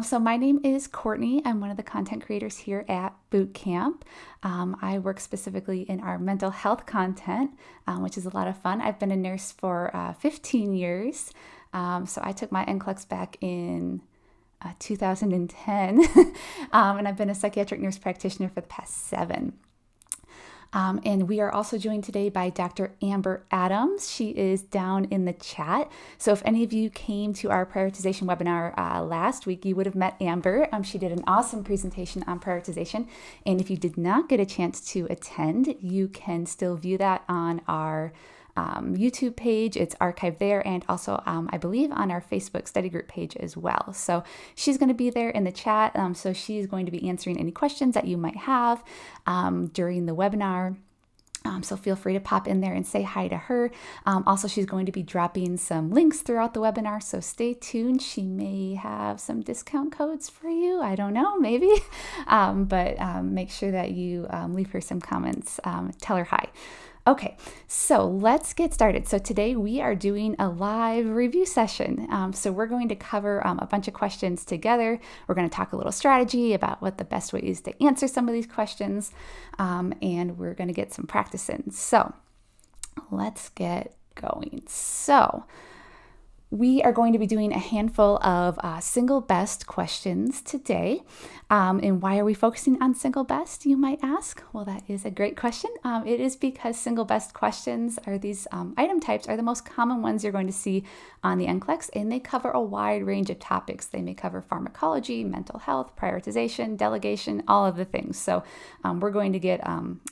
So my name is Courtney. I'm one of the content creators here at Bootcamp. I work specifically in our mental health content, which is a lot of fun. I've been a nurse for 15 years. So I took my NCLEX back in 2010, and I've been a psychiatric nurse practitioner for the past 7. And we are also joined today by Dr. Amber Adams. She is down in the chat. So if any of you came to our prioritization webinar last week, you would have met Amber. She did an awesome presentation on prioritization. And if you did not get a chance to attend, you can still view that on our YouTube page. It's archived there, and also I believe on our Facebook study group page as well. So she's going to be there in the chat. So she's going to be answering any questions that you might have during the webinar. So feel free to pop in there and say hi to her. Also, she's going to be dropping some links throughout the webinar, so stay tuned. She may have some discount codes for you. I don't know, maybe. But make sure that you leave her some comments. Tell her hi. Okay, so let's get started. So today we are doing a live review session. So we're going to cover a bunch of questions together. We're going to talk a little strategy about what the best way is to answer some of these questions, and we're going to get some practice in. So let's get going. So we are going to be doing a handful of single best questions today. And why are we focusing on single best, you might ask? Well, that is a great question. It is because single best questions are these item types are the most common ones you're going to see on the NCLEX, and they cover a wide range of topics. They may cover pharmacology, mental health, prioritization, delegation, all of the things. So we're going to get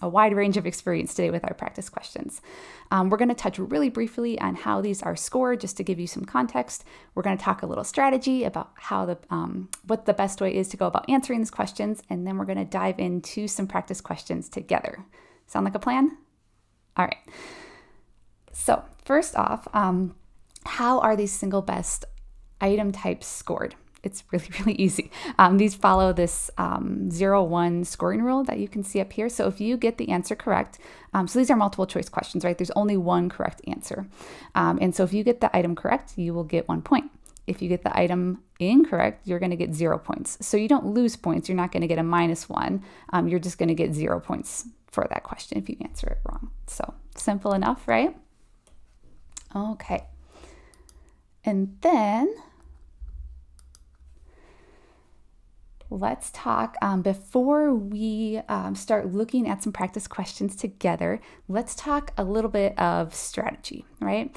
a wide range of experience today with our practice questions. We're going to touch really briefly on how these are scored, just to give you some context. We're going to talk a little strategy about how what the best way is to go about answering these questions, and then we're going to dive into some practice questions together. Sound like a plan? All right. So first off, how are these single best item types scored? It's really, really easy. These follow this 0-1 scoring rule that you can see up here. So if you get the answer correct, so these are multiple choice questions, right? There's only one correct answer. And so if you get the item correct, you will get 1 point. If you get the item incorrect, you're going to get 0 points. So you don't lose points. You're not going to get a -1. You're just going to get 0 points for that question if you answer it wrong. So simple enough, right? Okay. And then let's talk, before we start looking at some practice questions together, let's talk a little bit of strategy, right?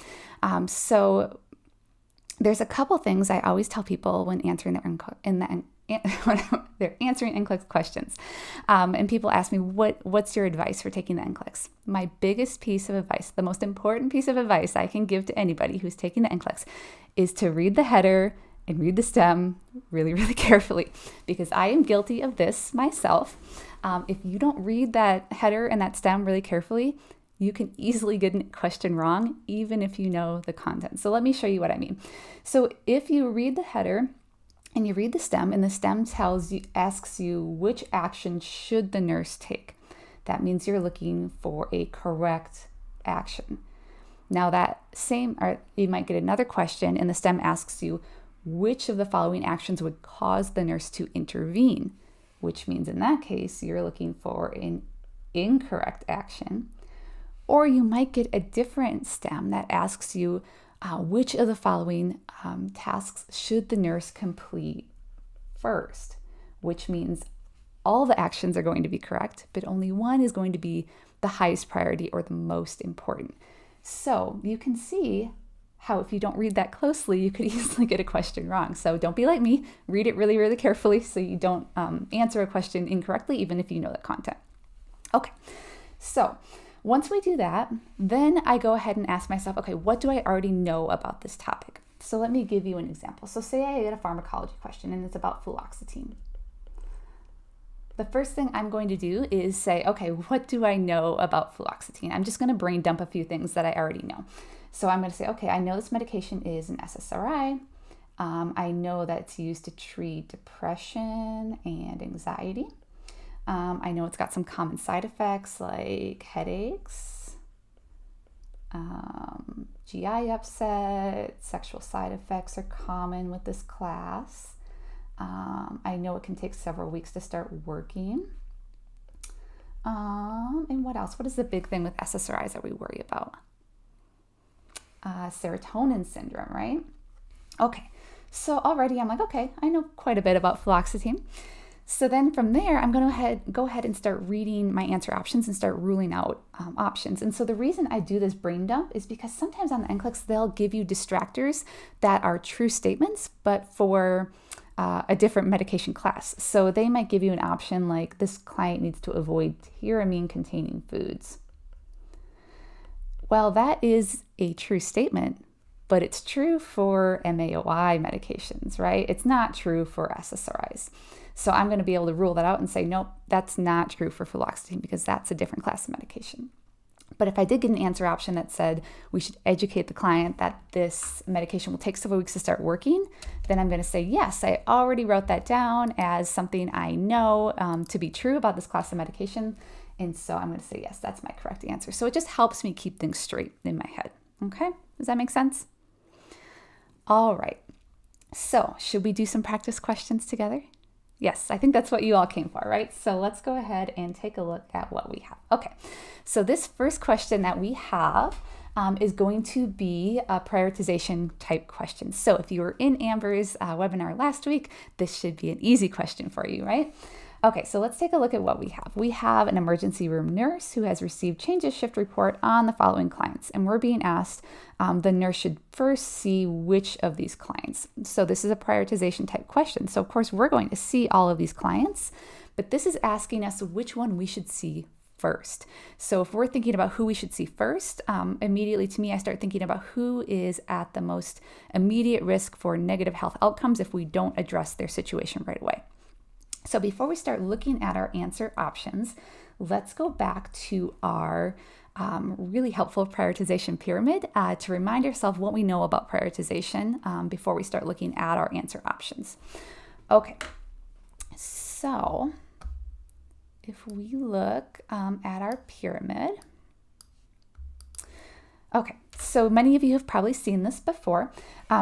So there's a couple things I always tell people when answering when they're answering NCLEX questions. And people ask me, what's your advice for taking the NCLEX? My biggest piece of advice, the most important piece of advice I can give to anybody who's taking the NCLEX, is to read the header and read the stem really, really carefully, because I am guilty of this myself. If you don't read that header and that stem really carefully, you can easily get a question wrong, even if you know the content. So let me show you what I mean. So if you read the header and you read the stem, and the stem asks you which action should the nurse take, that means you're looking for a correct action. Now you might get another question, and the stem asks you which of the following actions would cause the nurse to intervene, which means in that case, you're looking for an incorrect action. Or you might get a different stem that asks you which of the following tasks should the nurse complete first, which means all the actions are going to be correct, but only one is going to be the highest priority or the most important. So you can see how if you don't read that closely, you could easily get a question wrong. So don't be like me. Read it really, really carefully so you don't answer a question incorrectly, even if you know the content. Okay, so once we do that, then I go ahead and ask myself, okay, what do I already know about this topic? So let me give you an example. So say I get a pharmacology question and it's about fluoxetine. The first thing I'm going to do is say, okay, what do I know about fluoxetine? I'm just going to brain dump a few things that I already know. So I'm going to say, okay, I know this medication is an SSRI. I know that it's used to treat depression and anxiety. I know it's got some common side effects like headaches, GI upset, sexual side effects are common with this class. I know it can take several weeks to start working. And what else? What is the big thing with SSRIs that we worry about? Serotonin syndrome, right? Okay, so already I'm like, okay, I know quite a bit about fluoxetine. So then from there, I'm going to go ahead and start reading my answer options and start ruling out options. And so the reason I do this brain dump is because sometimes on the NCLEX, they'll give you distractors that are true statements, but for a different medication class. So they might give you an option like this client needs to avoid tyramine-containing foods. Well, that is a true statement, but it's true for MAOI medications, right? It's not true for SSRIs. So I'm going to be able to rule that out and say, nope, that's not true for fluoxetine because that's a different class of medication. But if I did get an answer option that said we should educate the client that this medication will take several weeks to start working, then I'm going to say, yes, I already wrote that down as something I know to be true about this class of medication. And so I'm going to say, yes, that's my correct answer. So it just helps me keep things straight in my head. Okay, does that make sense? All right. So should we do some practice questions together? Yes, I think that's what you all came for, right? So let's go ahead and take a look at what we have. Okay, so this first question that we have is going to be a prioritization type question. So if you were in Amber's webinar last week, this should be an easy question for you, right? Okay, so let's take a look at what we have. We have an emergency room nurse who has received change of shift report on the following clients. And we're being asked, the nurse should first see which of these clients. So this is a prioritization type question. So of course we're going to see all of these clients, but this is asking us which one we should see first. So if we're thinking about who we should see first, immediately to me, I start thinking about who is at the most immediate risk for negative health outcomes if we don't address their situation right away. So before we start looking at our answer options, let's go back to our really helpful prioritization pyramid to remind ourselves what we know about prioritization before we start looking at our answer options. Okay, so if we look at our pyramid, okay, so many of you have probably seen this before.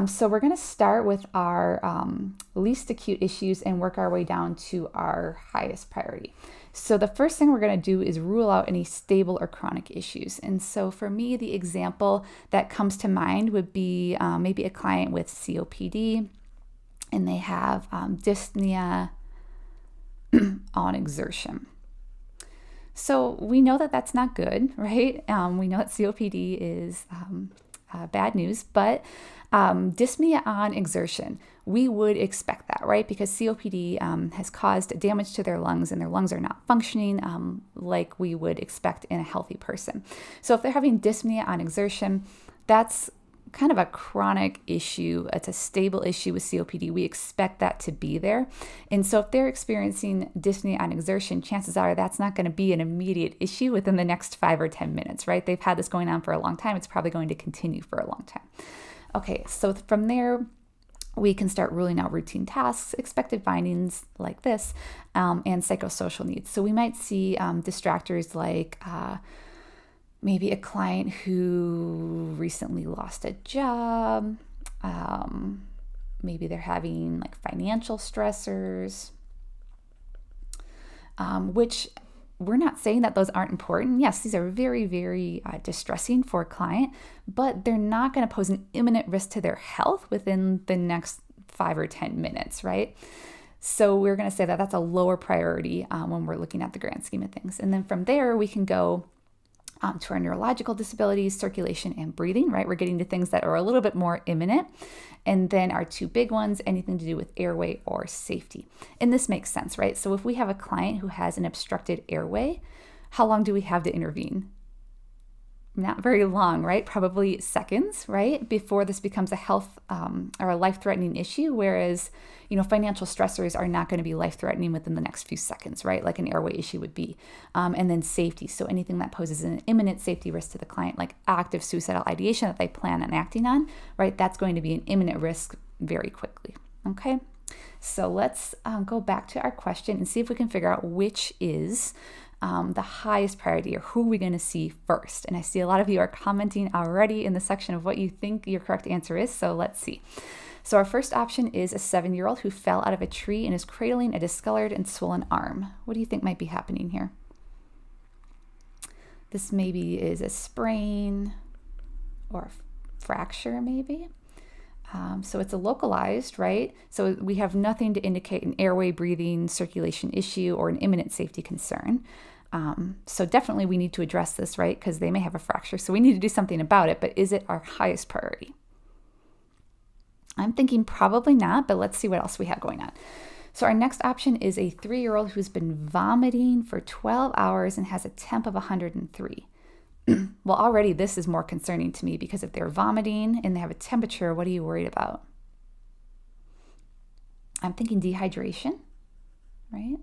So we're going to start with our least acute issues and work our way down to our highest priority. So the first thing we're going to do is rule out any stable or chronic issues. And so for me, the example that comes to mind would be maybe a client with COPD and they have dyspnea on exertion. So we know that that's not good, right? We know that COPD is bad news, but dyspnea on exertion, we would expect that, right? Because COPD has caused damage to their lungs and their lungs are not functioning like we would expect in a healthy person. So if they're having dyspnea on exertion, that's kind of a chronic issue. It's a stable issue with COPD. We expect that to be there. And so if they're experiencing dyspnea on exertion, chances are that's not going to be an immediate issue within the next 5 or 10 minutes, right? They've had this going on for a long time. It's probably going to continue for a long time. Okay, so from there, we can start ruling out routine tasks, expected findings like this, and psychosocial needs. So we might see distractors like maybe a client who recently lost a job. Maybe they're having like financial stressors, which we're not saying that those aren't important. Yes, these are very, very distressing for a client, but they're not going to pose an imminent risk to their health within the next 5 or 10 minutes, right? So we're going to say that that's a lower priority when we're looking at the grand scheme of things. And then from there, we can go to our neurological disabilities, circulation, and breathing, right? We're getting to things that are a little bit more imminent. And then our two big ones, anything to do with airway or safety. And this makes sense, right? So if we have a client who has an obstructed airway, how long do we have to intervene? Not very long, right? Probably seconds, right? Before this becomes a health or a life-threatening issue, whereas, financial stressors are not going to be life-threatening within the next few seconds, right? Like an airway issue would be. And then safety. So anything that poses an imminent safety risk to the client, like active suicidal ideation that they plan on acting on, right? That's going to be an imminent risk very quickly, okay? So let's go back to our question and see if we can figure out which is the highest priority, or who are we going to see first? And I see a lot of you are commenting already in the section of what you think your correct answer is. So let's see. So our first option is a 7-year-old who fell out of a tree and is cradling a discolored and swollen arm. What do you think might be happening here? This maybe is a sprain or a fracture maybe. So it's a localized, right? So we have nothing to indicate an airway, breathing, circulation issue or an imminent safety concern. So definitely we need to address this, right? Because they may have a fracture. So we need to do something about it, but is it our highest priority? I'm thinking probably not, but let's see what else we have going on. So our next option is a 3-year-old who's been vomiting for 12 hours and has a temp of 103. Well, already this is more concerning to me because if they're vomiting and they have a temperature, what are you worried about? I'm thinking dehydration, right?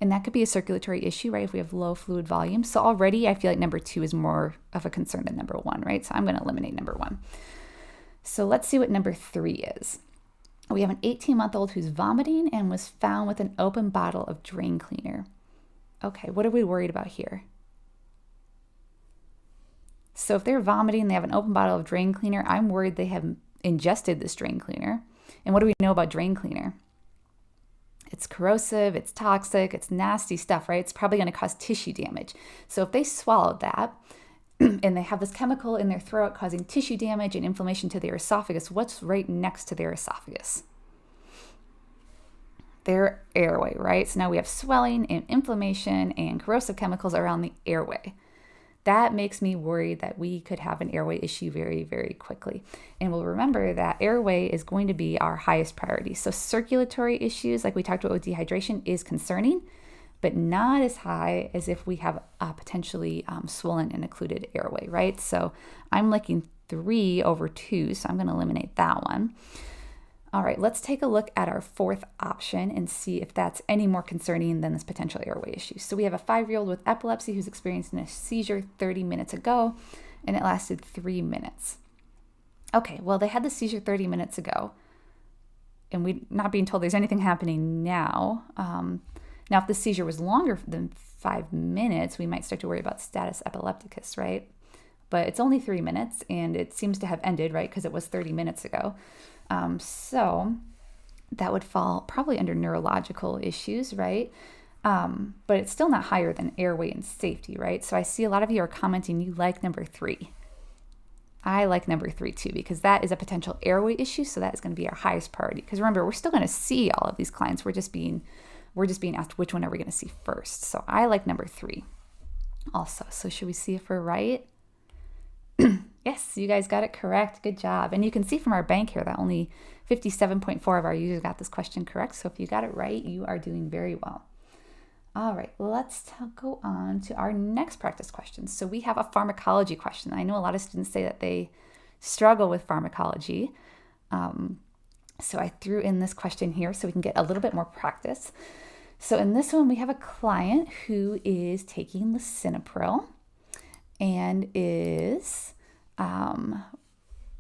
And that could be a circulatory issue, right? If we have low fluid volume. So already I feel like number 2 is more of a concern than number 1, right? So I'm going to eliminate number 1. So let's see what number 3 is. We have an 18-month-old who's vomiting and was found with an open bottle of drain cleaner. Okay, what are we worried about here? So if they're vomiting, they have an open bottle of drain cleaner, I'm worried they have ingested this drain cleaner. And what do we know about drain cleaner? It's corrosive, it's toxic, it's nasty stuff, right? It's probably going to cause tissue damage. So if they swallowed that and they have this chemical in their throat causing tissue damage and inflammation to their esophagus, what's right next to their esophagus? Their airway, right? So now we have swelling and inflammation and corrosive chemicals around the airway. That makes me worried that we could have an airway issue very, very quickly. And we'll remember that airway is going to be our highest priority. So circulatory issues, like we talked about with dehydration, is concerning, but not as high as if we have a potentially swollen and occluded airway, right? So I'm liking 3 over 2, so I'm going to eliminate that one. All right, let's take a look at our 4th option and see if that's any more concerning than this potential airway issue. So we have a 5-year-old with epilepsy who's experiencing a seizure 30 minutes ago, and it lasted 3 minutes. Okay, well, they had the seizure 30 minutes ago, and we're not being told there's anything happening now. Now, if the seizure was longer than 5 minutes, we might start to worry about status epilepticus, right? But it's only 3 minutes, and it seems to have ended, right, because it was 30 minutes ago. So that would fall probably under neurological issues, right? But it's still not higher than airway and safety, right? So I see a lot of you are commenting you like number 3. I like number 3 too, because that is a potential airway issue. So that is going to be our highest priority. Because remember, we're still going to see all of these clients. We're just being asked which one are we going to see first. So I like number 3 also. So should we see if we're right? Yes, you guys got it correct. Good job. And you can see from our bank here that only 57.4 of our users got this question correct. So if you got it right, you are doing very well. All right, let's go on to our next practice question. So we have a pharmacology question. I know a lot of students say that they struggle with pharmacology. So I threw in this question here so we can get a little bit more practice. So in this one, we have a client who is taking lisinopril and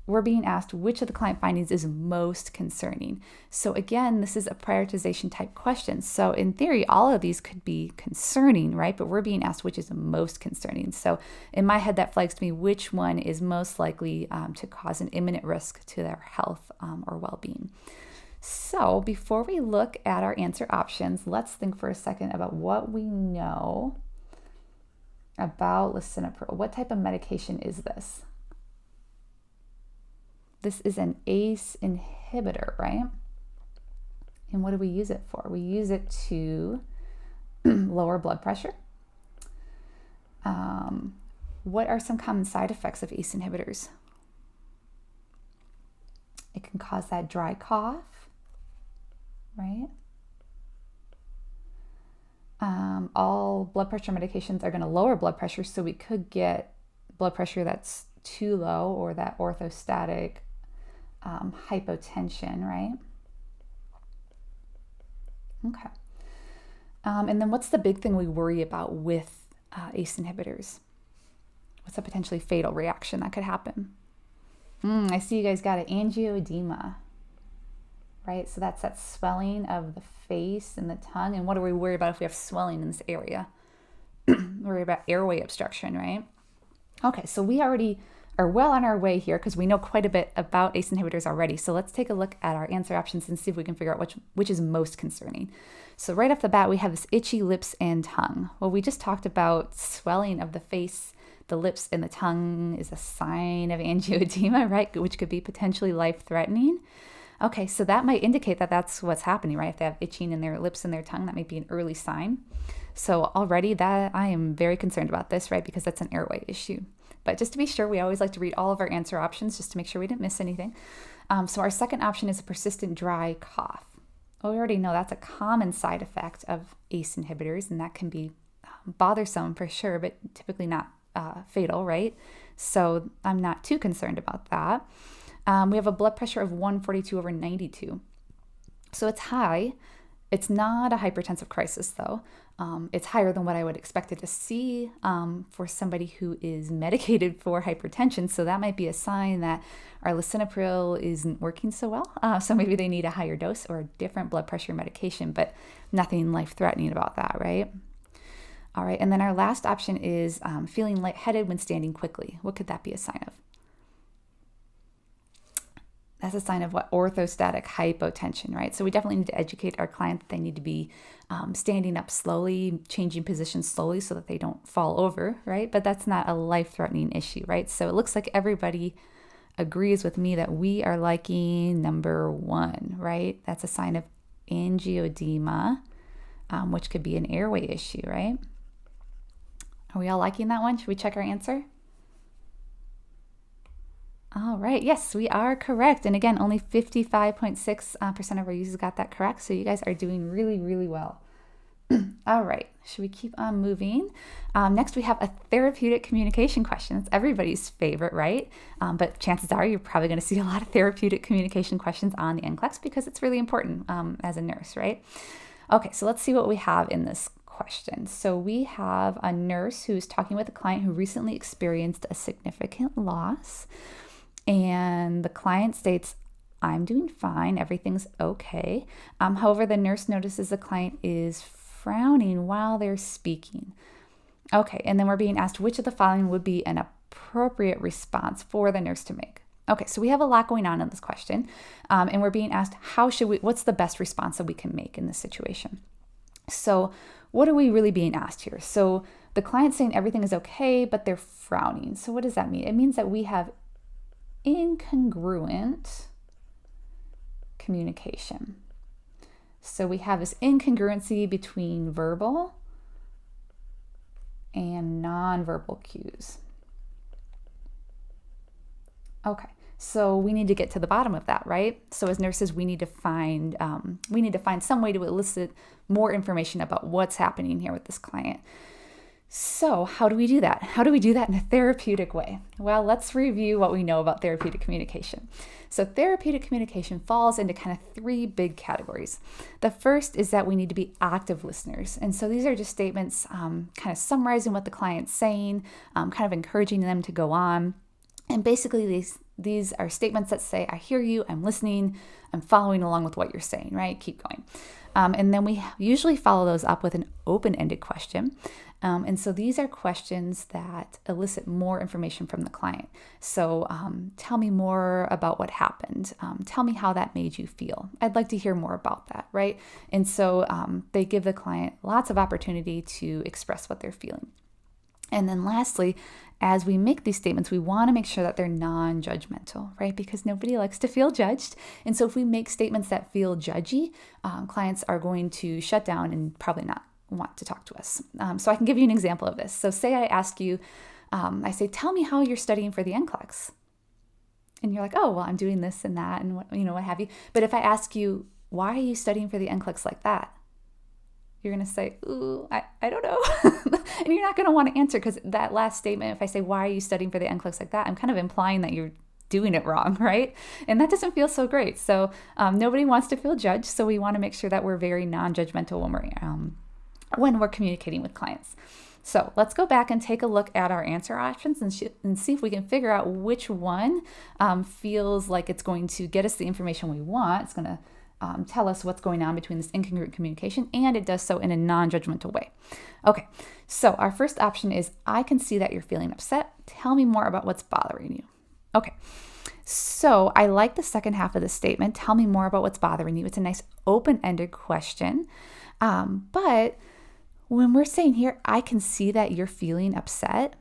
we're being asked which of the client findings is most concerning. So again, this is a prioritization type question. So in theory, all of these could be concerning, right? But we're being asked which is the most concerning. So in my head, that flags to me which one is most likely to cause an imminent risk to their health or well-being. So before we look at our answer options, let's think for a second about what we know about lisinopril. What type of medication is this? This is an ACE inhibitor, right? And what do we use it for? We use it to lower blood pressure. What are some common side effects of ACE inhibitors? It can cause that dry cough, right? All blood pressure medications are going to lower blood pressure, so we could get blood pressure that's too low or that orthostatic hypotension, right? Okay. And then what's the big thing we worry about with ACE inhibitors? What's a potentially fatal reaction that could happen? I see you guys got it, angioedema, right? So that's that swelling of the face and the tongue. And what do we worry about if we have swelling in this area? We worry about airway obstruction, right? Okay, so we already are well on our way here because we know quite a bit about ACE inhibitors already. So let's take a look at our answer options and see if we can figure out which is most concerning. So right off the bat, we have this itchy lips and tongue. Well, we just talked about swelling of the face, the lips, and the tongue is a sign of angioedema, right? Which could be potentially life-threatening. Okay, so that might indicate that that's what's happening, right? If they have itching in their lips and their tongue, that might be an early sign. So already that I am very concerned about this, right? Because that's an airway issue. But just to be sure, we always like to read all of our answer options just to make sure we didn't miss anything. So our second option is a persistent dry cough. Well, we already know that's a common side effect of ACE inhibitors, and that can be bothersome for sure, but typically not fatal, right? So I'm not too concerned about that. We have a blood pressure of 142/92. So it's high. It's not a hypertensive crisis, though. It's higher than what I would expect it to see for somebody who is medicated for hypertension. So that might be a sign that our lisinopril isn't working so well. So maybe they need a higher dose or a different blood pressure medication, but nothing life-threatening about that, right? All right, and then our last option is feeling lightheaded when standing quickly. What could that be a sign of? That's a sign of what? Orthostatic hypotension, right? So we definitely need to educate our client that they need to be standing up slowly, changing positions slowly so that they don't fall over, right? But that's not a life-threatening issue, right? So it looks like everybody agrees with me that we are liking number 1, right? That's a sign of angioedema, which could be an airway issue, right? Are we all liking that one? Should we check our answer? All right, yes, we are correct. And again, only 55.6% of our users got that correct. So you guys are doing really, really well. All right, should we keep on moving? Next, we have a therapeutic communication question. It's everybody's favorite, right? But chances are you're probably going to see a lot of therapeutic communication questions on the NCLEX because it's really important as a nurse, right? Okay, so let's see what we have in this question. So we have a nurse who's talking with a client who recently experienced a significant loss. And the client states, I'm doing fine, everything's okay. However, the nurse notices the client is frowning while they're speaking. Okay, and then we're being asked which of the following would be an appropriate response for the nurse to make. Okay, so we have a lot going on in this question, and we're being asked what's the best response that we can make in this situation? So what are we really being asked here? So the client's saying everything is okay, but they're frowning. So what does that mean? It means that we have incongruent communication. So we have this incongruency between verbal and nonverbal cues. Okay, so we need to get to the bottom of that, right? So as nurses, we need to find some way to elicit more information about what's happening here with this client. So how do we do that? How do we do that in a therapeutic way? Well, let's review what we know about therapeutic communication. So therapeutic communication falls into kind of 3 big categories. The first is that we need to be active listeners. And so these are just statements kind of summarizing what the client's saying, kind of encouraging them to go on. And basically these are statements that say, I hear you, I'm listening, I'm following along with what you're saying, right? Keep going. And then we usually follow those up with an open-ended question. And so these are questions that elicit more information from the client. So tell me more about what happened. Tell me how that made you feel. I'd like to hear more about that, right? And so they give the client lots of opportunity to express what they're feeling. And then lastly, as we make these statements, we want to make sure that they're non-judgmental, right? Because nobody likes to feel judged. And so if we make statements that feel judgy, clients are going to shut down and probably not want to talk to us. So I can give you an example of this. So say I ask you, I say, tell me how you're studying for the NCLEX. And you're like, oh, well, I'm doing this and that and what have you. But if I ask you, why are you studying for the NCLEX like that? You're going to say, ooh, I don't know. And you're not going to want to answer because that last statement, if I say, why are you studying for the NCLEX like that? I'm kind of implying that you're doing it wrong, right? And that doesn't feel so great. So nobody wants to feel judged. So we want to make sure that we're very non-judgmental when we're communicating with clients. So let's go back and take a look at our answer options and see if we can figure out which one feels like it's going to get us the information we want. It's going to tell us what's going on between this incongruent communication, and it does so in a non-judgmental way. Okay, so our first option is, I can see that you're feeling upset. Tell me more about what's bothering you. Okay, so I like the second half of the statement. Tell me more about what's bothering you. It's a nice open-ended question. But when we're saying here, I can see that you're feeling upset,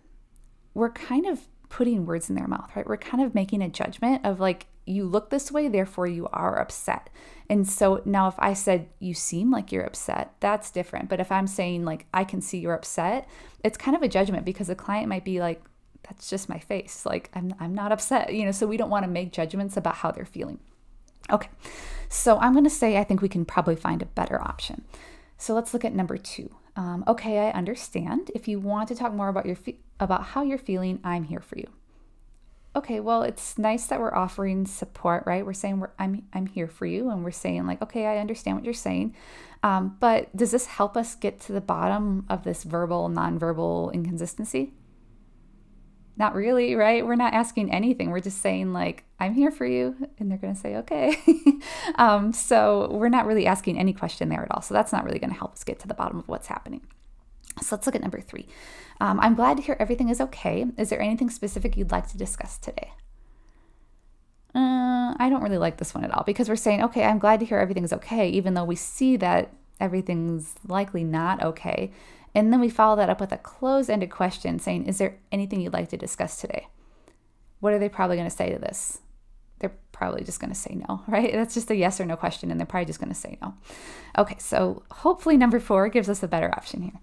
we're kind of putting words in their mouth, right? We're kind of making a judgment of like, you look this way, therefore you are upset. And so now if I said, you seem like you're upset, that's different. But if I'm saying like, I can see you're upset, it's kind of a judgment, because the client might be like, that's just my face. Like, I'm not upset, so we don't want to make judgments about how they're feeling. Okay, so I'm going to say, I think we can probably find a better option. So let's look at number 2. Okay, I understand. If you want to talk more about about how you're feeling, I'm here for you. Okay, well, it's nice that we're offering support, right? We're saying I'm here for you, and we're saying like, okay, I understand what you're saying, but does this help us get to the bottom of this verbal, nonverbal inconsistency? Not really, right? We're not asking anything. We're just saying like, I'm here for you, and they're going to say, okay. So we're not really asking any question there at all. So that's not really going to help us get to the bottom of what's happening. So let's look at number 3. I'm glad to hear everything is okay. Is there anything specific you'd like to discuss today? I don't really like this one at all, because we're saying, okay, I'm glad to hear everything's okay, even though we see that everything's likely not okay. And then we follow that up with a closed-ended question saying, is there anything you'd like to discuss today? What are they probably going to say to this? They're probably just going to say no, right? That's just a yes or no question, and they're probably just going to say no. Okay, so hopefully number 4 gives us a better option here.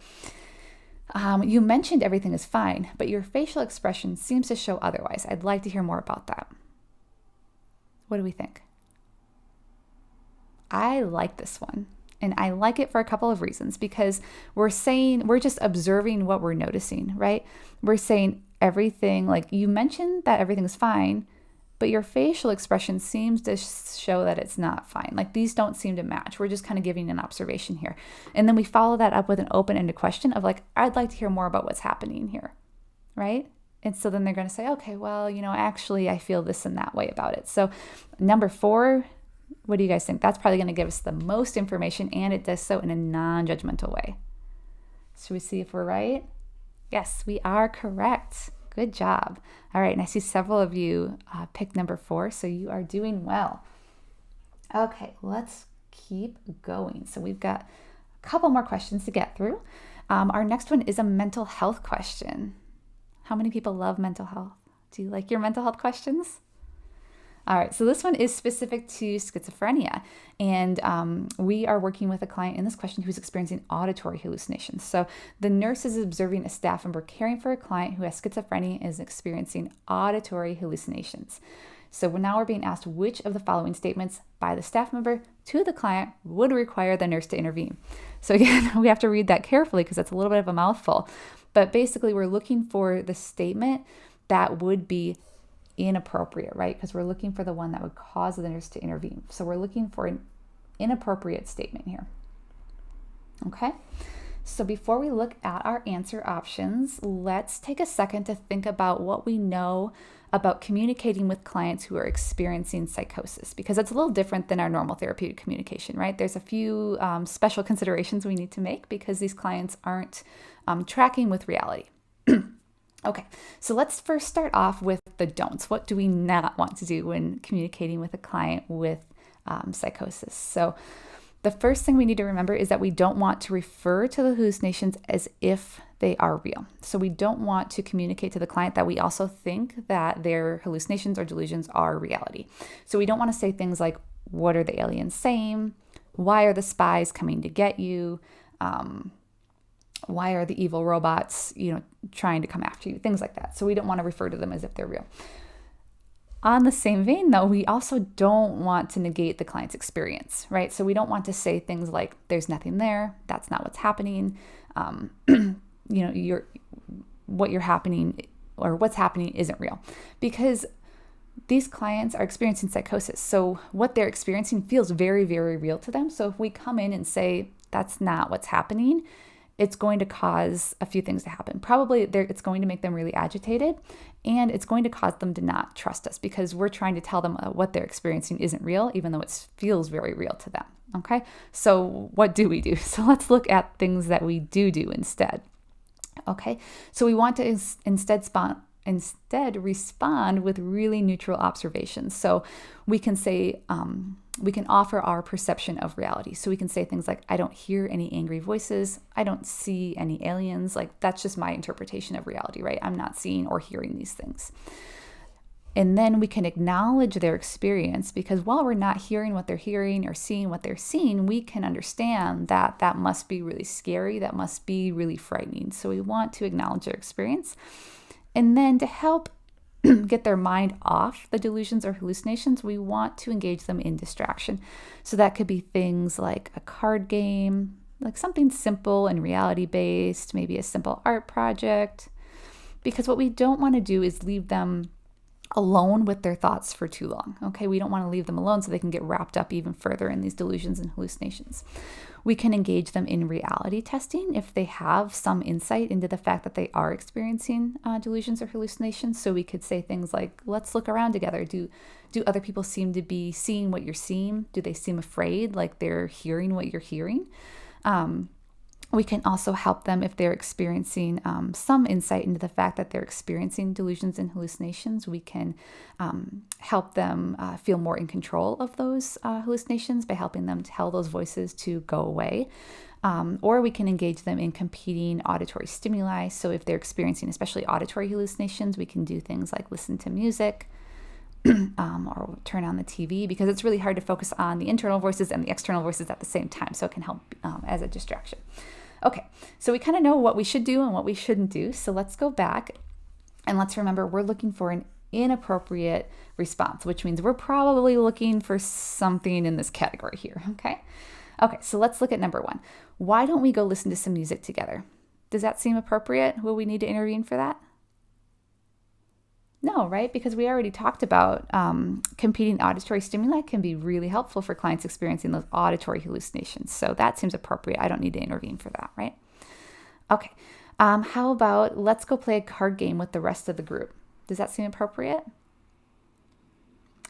You mentioned everything is fine, but your facial expression seems to show otherwise. I'd like to hear more about that. What do we think? I like this one. And I like it for a couple of reasons, because we're just observing what we're noticing, right? We're saying everything, like you mentioned that everything's fine, but your facial expression seems to show that it's not fine. Like these don't seem to match. We're just kind of giving an observation here. And then we follow that up with an open-ended question of like, I'd like to hear more about what's happening here, right? And so then they're going to say, okay, well, actually I feel this and that way about it. So number 4, what do you guys think? That's probably going to give us the most information, and it does so in a non-judgmental way. Should we see if we're right? Yes, we are correct. Good job. All right, and I see several of you picked number 4, so you are doing well. Okay, let's keep going. So we've got a couple more questions to get through. Our next one is a mental health question. How many people love mental health? Do you like your mental health questions? All right, so this one is specific to schizophrenia, and we are working with a client in this question who's experiencing auditory hallucinations. So the nurse is observing a staff member caring for a client who has schizophrenia and is experiencing auditory hallucinations. So now we're being asked which of the following statements by the staff member to the client would require the nurse to intervene. So again, we have to read that carefully because that's a little bit of a mouthful. But basically, we're looking for the statement that would be inappropriate, right? Because we're looking for the one that would cause the nurse to intervene. So we're looking for an inappropriate statement here. Okay? So before we look at our answer options, let's take a second to think about what we know about communicating with clients who are experiencing psychosis, because it's a little different than our normal therapeutic communication, right? There's a few special considerations we need to make because these clients aren't tracking with reality. Okay, so let's first start off with the don'ts. What do we not want to do when communicating with a client with psychosis? So the first thing we need to remember is that we don't want to refer to the hallucinations as if they are real. So we don't want to communicate to the client that we also think that their hallucinations or delusions are reality. So we don't want to say things like, what are the aliens saying? Why are the spies coming to get you? Why are the evil robots, trying to come after you? Things like that. So we don't want to refer to them as if they're real. On the same vein, though, we also don't want to negate the client's experience, right? So we don't want to say things like, there's nothing there, that's not what's happening, what's happening isn't real. Because these clients are experiencing psychosis. So what they're experiencing feels very, very real to them. So if we come in and say, that's not what's happening, it's going to cause a few things to happen. Probably it's going to make them really agitated, and it's going to cause them to not trust us because we're trying to tell them what they're experiencing isn't real, even though it feels very real to them. Okay, so what do we do? So let's look at things that we do instead. Okay, so we want to instead respond with really neutral observations. So we can say, we can offer our perception of reality. So we can say things like, I don't hear any angry voices. I don't see any aliens. Like, that's just my interpretation of reality, right? I'm not seeing or hearing these things. And then we can acknowledge their experience, because while we're not hearing what they're hearing or seeing what they're seeing, we can understand that that must be really scary. That must be really frightening. So we want to acknowledge their experience. And then to help get their mind off the delusions or hallucinations, we want to engage them in distraction. So that could be things like a card game, like something simple and reality-based, maybe a simple art project. Because what we don't want to do is leave them alone with their thoughts for too long. Okay, we don't want to leave them alone so they can get wrapped up even further in these delusions and hallucinations. We can engage them in reality testing if they have some insight into the fact that they are experiencing delusions or hallucinations. So we could say things like, let's look around together. Do other people seem to be seeing what you're seeing? Do they seem afraid, like they're hearing what you're hearing? We can also help them if they're experiencing some insight into the fact that they're experiencing delusions and hallucinations. We can help them feel more in control of those hallucinations by helping them tell those voices to go away. Or we can engage them in competing auditory stimuli. So if they're experiencing especially auditory hallucinations, we can do things like listen to music, or turn on the TV, because it's really hard to focus on the internal voices and the external voices at the same time. So it can help as a distraction. Okay, so we kind of know what we should do and what we shouldn't do. So let's go back and let's remember we're looking for an inappropriate response, which means we're probably looking for something in this category here. Okay, so let's look at number 1. Why don't we go listen to some music together? Does that seem appropriate? Will we need to intervene for that? No, right? Because we already talked about competing auditory stimuli can be really helpful for clients experiencing those auditory hallucinations. So that seems appropriate. I don't need to intervene for that, right? Okay. How about let's go play a card game with the rest of the group? Does that seem appropriate?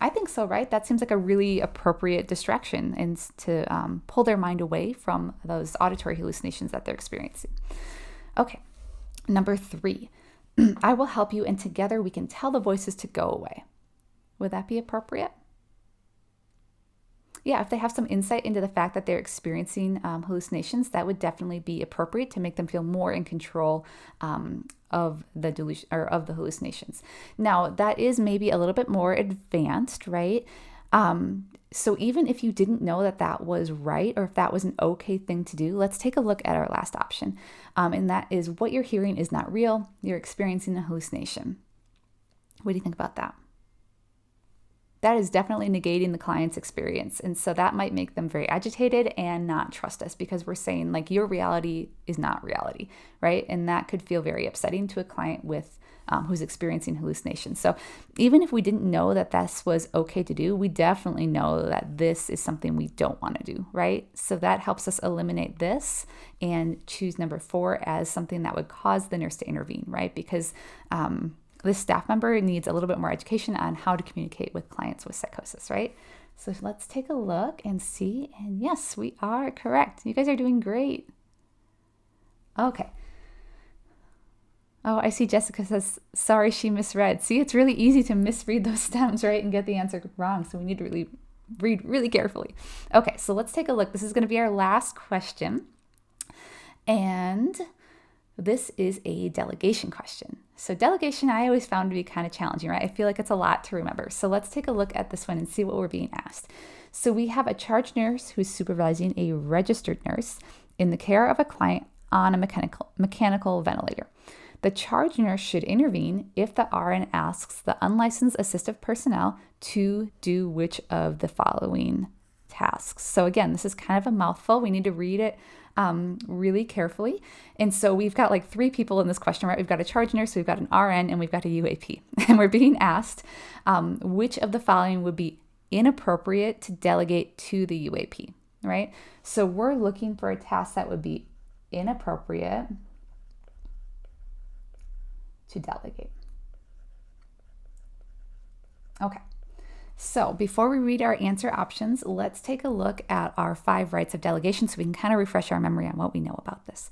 I think so, right? That seems like a really appropriate distraction and to pull their mind away from those auditory hallucinations that they're experiencing. Okay. Number 3. I will help you, and together we can tell the voices to go away. Would that be appropriate? Yeah, if they have some insight into the fact that they're experiencing hallucinations, that would definitely be appropriate to make them feel more in control of the delusion or of the hallucinations. Now, that is maybe a little bit more advanced, right? So even if you didn't know that that was right, or if that was an okay thing to do, let's take a look at our last option. And that is, what you're hearing is not real. You're experiencing a hallucination. What do you think about that? That is definitely negating the client's experience. And so that might make them very agitated and not trust us, because we're saying like your reality is not reality, right? And that could feel very upsetting to a client with who's experiencing hallucinations. So even if we didn't know that this was okay to do, we definitely know that this is something we don't want to do, right? So that helps us eliminate this and choose number 4 as something that would cause the nurse to intervene, right? Because this staff member needs a little bit more education on how to communicate with clients with psychosis, right? So let's take a look and see. And yes, we are correct. You guys are doing great. Okay. Oh, I see Jessica says, sorry, she misread. See, it's really easy to misread those stems, right? And get the answer wrong. So we need to really read really carefully. Okay, so let's take a look. This is going to be our last question. And this is a delegation question. So delegation, I always found to be kind of challenging, right? I feel like it's a lot to remember. So let's take a look at this one and see what we're being asked. So we have a charge nurse who's supervising a registered nurse in the care of a client on a mechanical ventilator. The charge nurse should intervene if the RN asks the unlicensed assistive personnel to do which of the following tasks. So again, this is kind of a mouthful. We need to read it really carefully. And so we've got like 3 people in this question, right? We've got a charge nurse, we've got an RN, and we've got a UAP. And we're being asked which of the following would be inappropriate to delegate to the UAP, right? So we're looking for a task that would be inappropriate to delegate? Okay. So before we read our answer options, let's take a look at our 5 rights of delegation so we can kind of refresh our memory on what we know about this.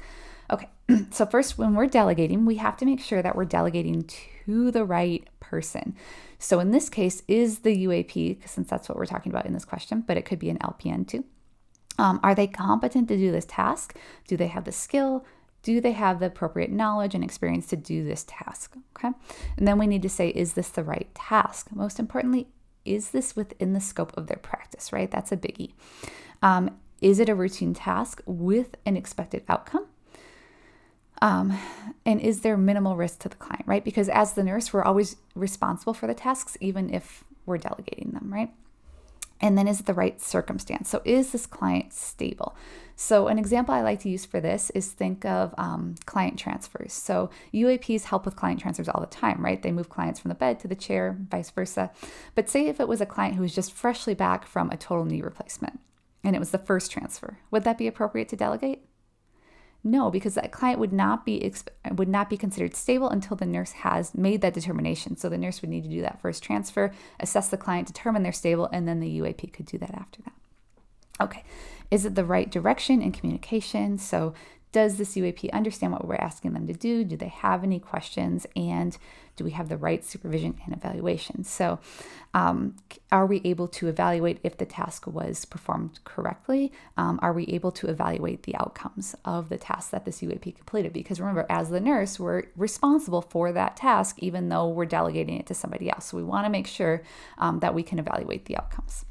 Okay, so first, when we're delegating, we have to make sure that we're delegating to the right person. So in this case, is the UAP, since that's what we're talking about in this question, but it could be an LPN too. Are they competent to do this task? Do they have the skill? Do they have the appropriate knowledge and experience to do this task? Okay, and then we need to say, is this the right task? Most importantly, is this within the scope of their practice, right? That's a biggie. Is it a routine task with an expected outcome? And is there minimal risk to the client, right? Because as the nurse, we're always responsible for the tasks, even if we're delegating them, right? And then is it the right circumstance? So is this client stable? So an example I like to use for this is think of client transfers. So UAPs help with client transfers all the time, right? They move clients from the bed to the chair, vice versa. But say if it was a client who was just freshly back from a total knee replacement and it was the first transfer, would that be appropriate to delegate? No, because that client would not be considered stable until the nurse has made that determination. So the nurse would need to do that first transfer, assess the client, determine they're stable, and then the UAP could do that after that. Okay, is it the right direction and communication? So does this UAP understand what we're asking them to do? Do they have any questions? And do we have the right supervision and evaluation? So are we able to evaluate if the task was performed correctly? Are we able to evaluate the outcomes of the task that this UAP completed? Because remember, as the nurse, we're responsible for that task, even though we're delegating it to somebody else. So we want to make sure that we can evaluate the outcomes.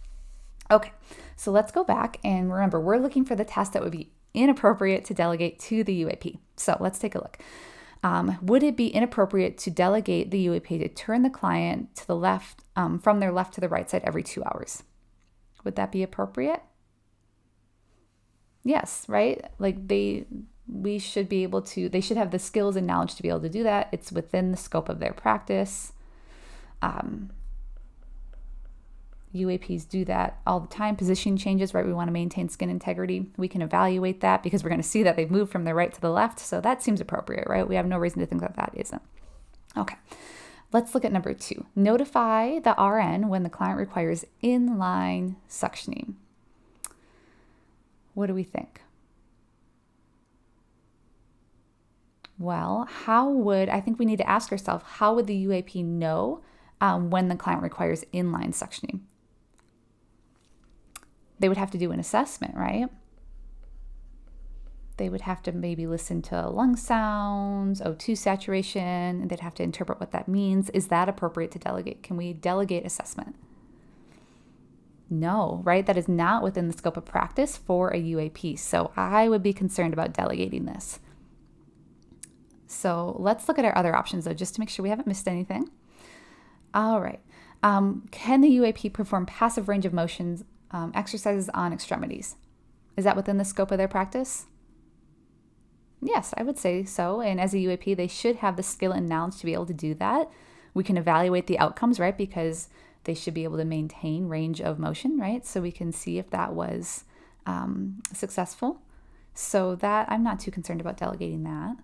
Okay, so let's go back and remember, we're looking for the task that would be inappropriate to delegate to the UAP. So let's take a look. Would it be inappropriate to delegate the UAP to turn the client to the left, from their left to the right side every 2 hours? Would that be appropriate? Yes, right? Like they should have the skills and knowledge to be able to do that. It's within the scope of their practice. UAPs do that all the time. Position changes, right? We want to maintain skin integrity. We can evaluate that because we're going to see that they've moved from the right to the left. So that seems appropriate, right? We have no reason to think that that isn't. Okay, let's look at number 2. Notify the RN when the client requires inline suctioning. What do we think? Well, I think we need to ask ourselves, how would the UAP know when the client requires inline suctioning? They would have to do an assessment, right? They would have to maybe listen to lung sounds, O2 saturation, and they'd have to interpret what that means. Is that appropriate to delegate? Can we delegate assessment? No, right? That is not within the scope of practice for a UAP. So I would be concerned about delegating this. So let's look at our other options though, just to make sure we haven't missed anything. All right. Can the UAP perform passive range of motions exercises on extremities? Is that within the scope of their practice? Yes, I would say so. And as a UAP, they should have the skill and knowledge to be able to do that. We can evaluate the outcomes, right? Because they should be able to maintain range of motion, right? So we can see if that was successful. So that I'm not too concerned about delegating that.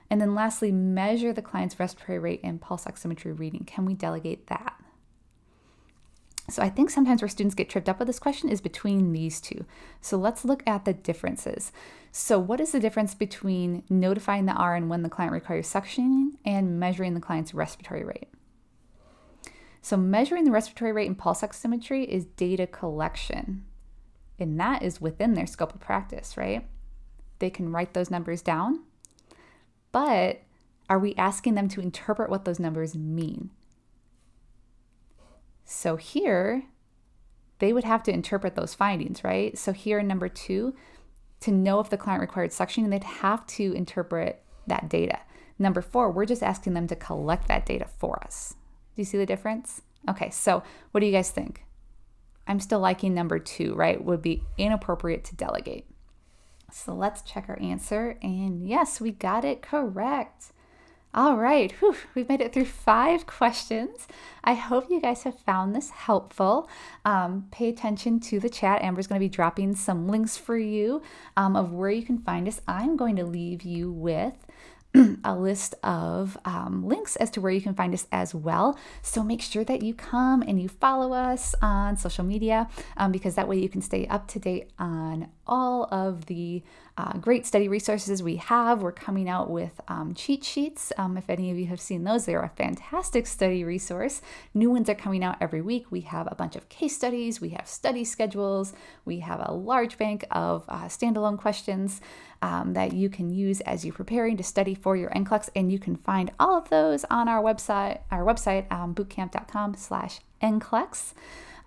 And then lastly, measure the client's respiratory rate and pulse oximetry reading. Can we delegate that? So I think sometimes where students get tripped up with this question is between these two. So let's look at the differences. So what is the difference between notifying the RN when the client requires suctioning and measuring the client's respiratory rate? So measuring the respiratory rate and pulse oximetry is data collection, and that is within their scope of practice, right? They can write those numbers down, but are we asking them to interpret what those numbers mean? So here, they would have to interpret those findings, right? So here in number 2, to know if the client required suctioning, they'd have to interpret that data. Number 4, we're just asking them to collect that data for us. Do you see the difference? Okay, so what do you guys think? I'm still liking number 2, right? Would be inappropriate to delegate. So let's check our answer. And yes, we got it correct. All right, whew, we've made it through 5 questions. I hope you guys have found this helpful. Pay attention to the chat. Amber's going to be dropping some links for you of where you can find us. I'm going to leave you with a list of links as to where you can find us as well. So make sure that you come and you follow us on social media because that way you can stay up to date on all of the great study resources we have. We're coming out with cheat sheets. If any of you have seen those, they're a fantastic study resource. New ones are coming out every week. We have a bunch of case studies, we have study schedules, we have a large bank of standalone questions that you can use as you're preparing to study for your NCLEX, and you can find all of those on our website, bootcamp.com/NCLEX.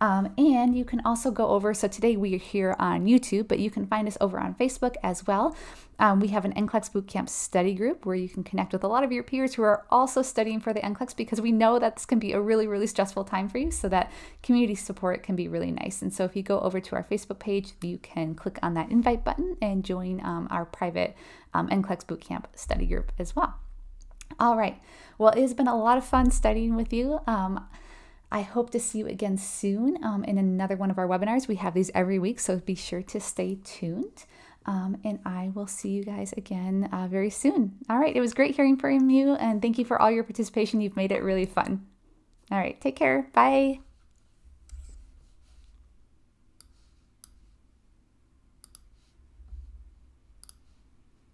And you can also go over, so today we are here on YouTube, but you can find us over on Facebook as well. We have an NCLEX Bootcamp study group where you can connect with a lot of your peers who are also studying for the NCLEX, because we know that this can be a really, really stressful time for you, so that community support can be really nice. And so if you go over to our Facebook page, you can click on that invite button and join our private NCLEX Bootcamp study group as well. All right. Well, it has been a lot of fun studying with you. I hope to see you again soon in another one of our webinars. We have these every week, so be sure to stay tuned. And I will see you guys again very soon. All right, it was great hearing from you, and thank you for all your participation. You've made it really fun. All right, take care. Bye.